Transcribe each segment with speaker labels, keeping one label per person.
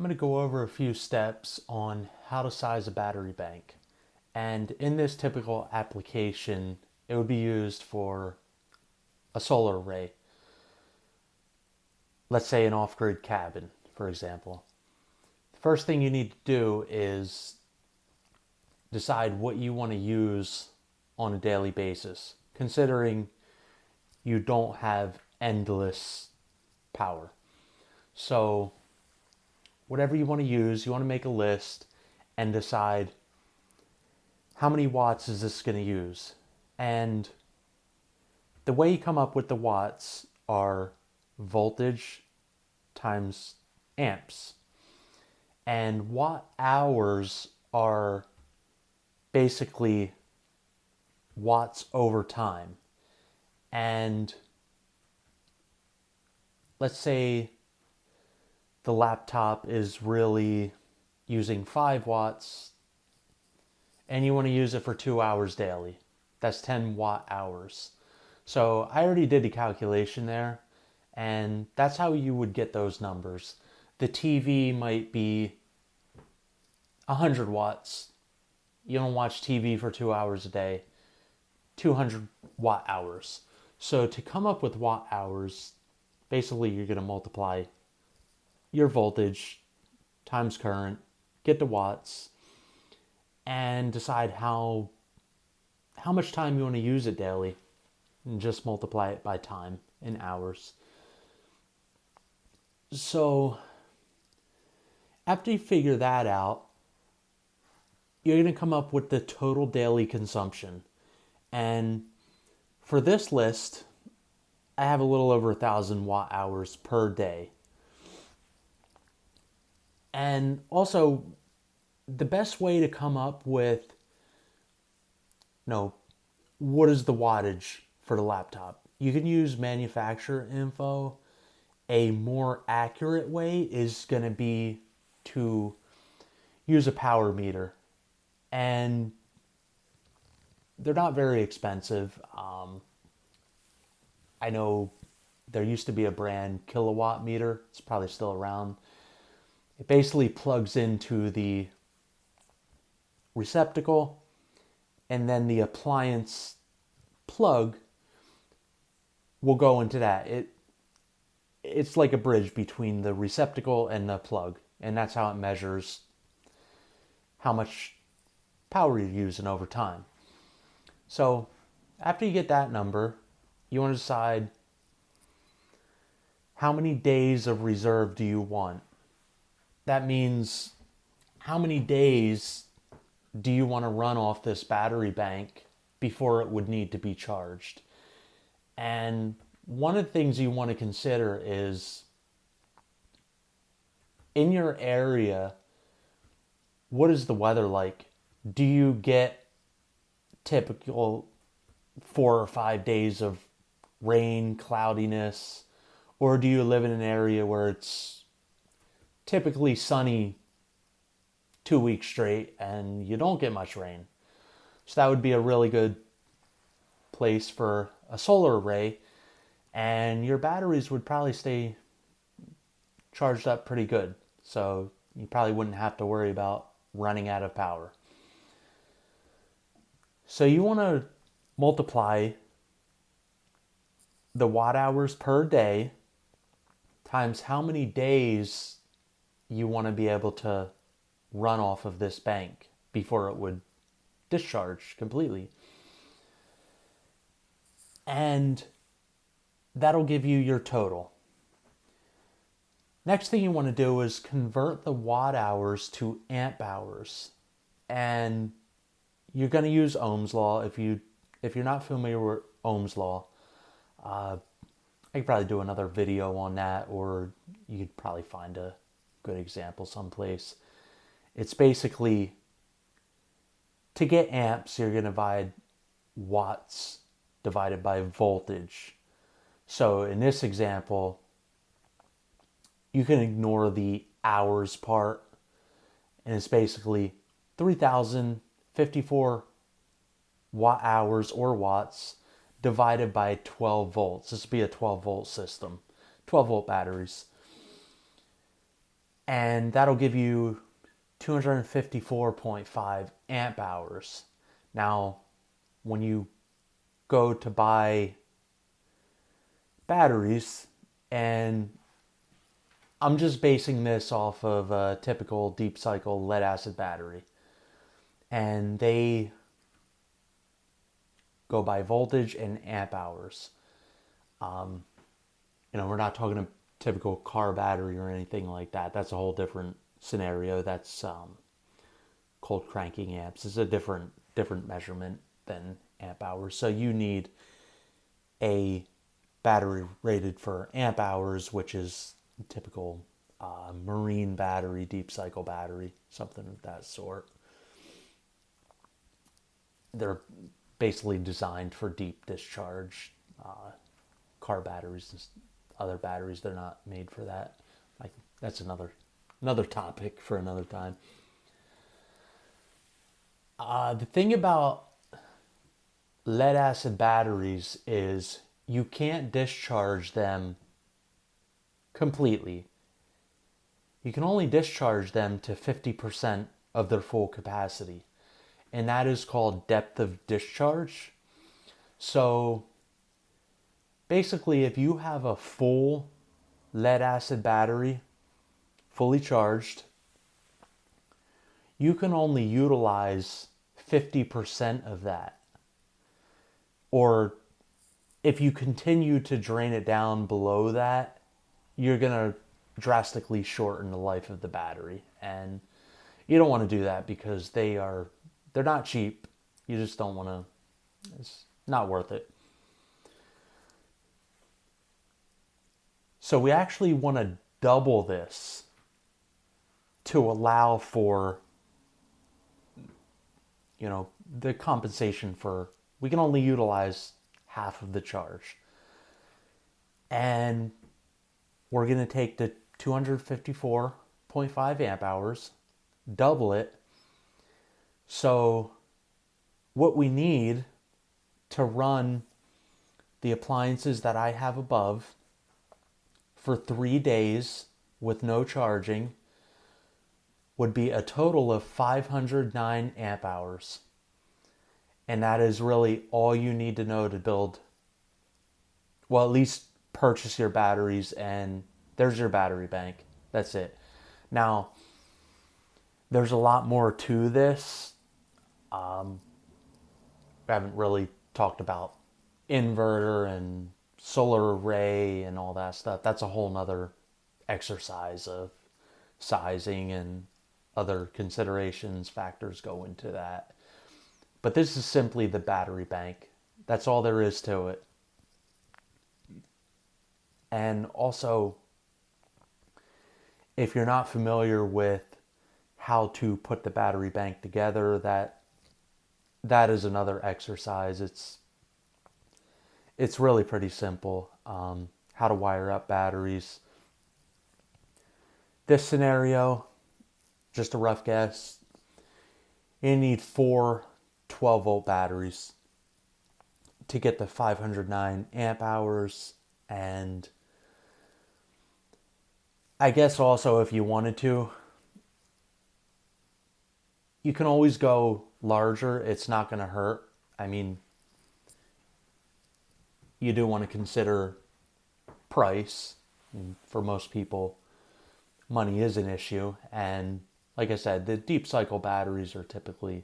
Speaker 1: I'm going to go over a few steps on how to size a battery bank. And in this typical application, it would be used for a solar array. Let's say an off-grid cabin, for example. The first thing you need to do is decide what you want to use on a daily basis, considering you don't have endless power. So whatever you want to use, you want to make a list and decide how many watts is this going to use. And the way you come up with the watts are voltage times amps. And watt hours are basically watts over time. And let's say the laptop is really using 5 watts and you want to use it for 2 hours daily. That's 10 watt hours. So I already did the calculation there, and that's how you would get those numbers. The TV might be 100 watts. You don't watch TV for 2 hours a day. 200 watt hours. So to come up with watt hours, basically you're going to multiply your voltage times current, get the watts, and decide how much time you want to use it daily, and just multiply it by time in hours. So after you figure that out, you're going to come up with the total daily consumption. And for this list, I have a little over 1,000 watt hours per day. And also, the best way to come up with, what is the wattage for the laptop? You can use manufacturer info. A more accurate way is going to be to use a power meter. And they're not very expensive. I know there used to be a brand, Kilowatt Meter. It's probably still around. It basically plugs into the receptacle, and then the appliance plug will go into that. It's like a bridge between the receptacle and the plug, and that's how it measures how much power you're using over time. So after you get that number, you want to decide how many days of reserve do you want. That means how many days do you want to run off this battery bank before it would need to be charged. And one of the things you want to consider is, in your area, what is the weather like? Do you get typical 4 or 5 days of rain, cloudiness, or do you live in an area where it's typically sunny 2 weeks straight and you don't get much rain? So that would be a really good place for a solar array, and your batteries would probably stay charged up pretty good. So you probably wouldn't have to worry about running out of power. So you want to multiply the watt hours per day times how many days you want to be able to run off of this bank before it would discharge completely. And that'll give you your total. Next thing you want to do is convert the watt hours to amp hours. And you're going to use Ohm's law. If you're not familiar with Ohm's law, I could probably do another video on that, or you could probably find a good example someplace. It's basically, to get amps, you're going to divide watts divided by voltage. So in this example, you can ignore the hours part, and it's basically 3,054 watt hours or watts divided by 12 volts. This would be a 12 volt system, 12 volt batteries. And that'll give you 254.5 amp hours. Now, when you go to buy batteries, and I'm just basing this off of a typical deep cycle lead acid battery, and they go by voltage and amp hours. We're not talking a typical car battery or anything like that. That's a whole different scenario. That's cold cranking amps. It's a different measurement than amp hours. So you need a battery rated for amp hours, which is typical marine battery, deep cycle battery, something of that sort. They're basically designed for deep discharge. Car batteries and other batteries, they're not made for that. Like, that's another topic for another time. The thing about lead acid batteries is you can't discharge them completely. You can only discharge them to 50% of their full capacity, and that is called depth of discharge. So basically, if you have a full lead acid battery, fully charged, you can only utilize 50% of that. Or if you continue to drain it down below that, you're going to drastically shorten the life of the battery. And you don't want to do that because they're not cheap. You just don't want to, it's not worth it. So we actually want to double this to allow for, the compensation for, we can only utilize half of the charge. And we're going to take the 254.5 amp hours, double it. So what we need to run the appliances that I have above for 3 days with no charging would be a total of 509 amp hours. And that is really all you need to know to build, well, at least purchase your batteries, and there's your battery bank. That's it. Now, there's a lot more to this. I haven't really talked about inverter and solar array and all that stuff. That's a whole nother exercise of sizing, and other considerations, factors go into that. But this is simply the battery bank. That's all there is to it. And also, if you're not familiar with how to put the battery bank together, that is another exercise. It's really pretty simple. How to wire up batteries. This scenario, just a rough guess, you need 4 12-volt batteries to get the 509 amp hours. And I guess also, if you wanted to, you can always go larger. It's not going to hurt. I mean, you do want to consider price. And for most people, money is an issue. And like I said, the deep cycle batteries are typically,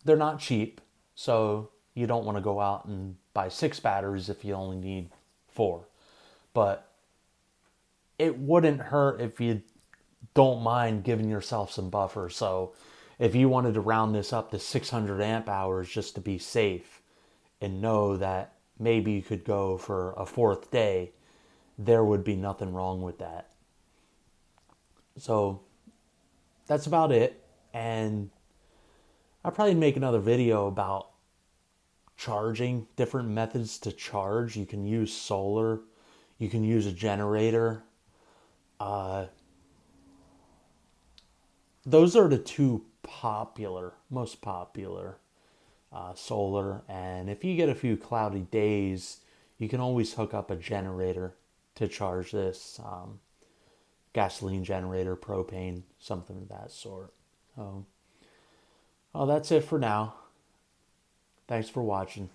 Speaker 1: they're not cheap. So you don't want to go out and buy 6 batteries if you only need 4. But it wouldn't hurt if you don't mind giving yourself some buffer. So if you wanted to round this up to 600 amp hours just to be safe and know that maybe you could go for a 4th day, there would be nothing wrong with that. So that's about it. And I'll probably make another video about charging, different methods to charge. You can use solar, you can use a generator. Those are the two most popular, solar. And if you get a few cloudy days, you can always hook up a generator to charge this. gasoline generator, propane, something of that sort. So, well, that's it for now. Thanks for watching.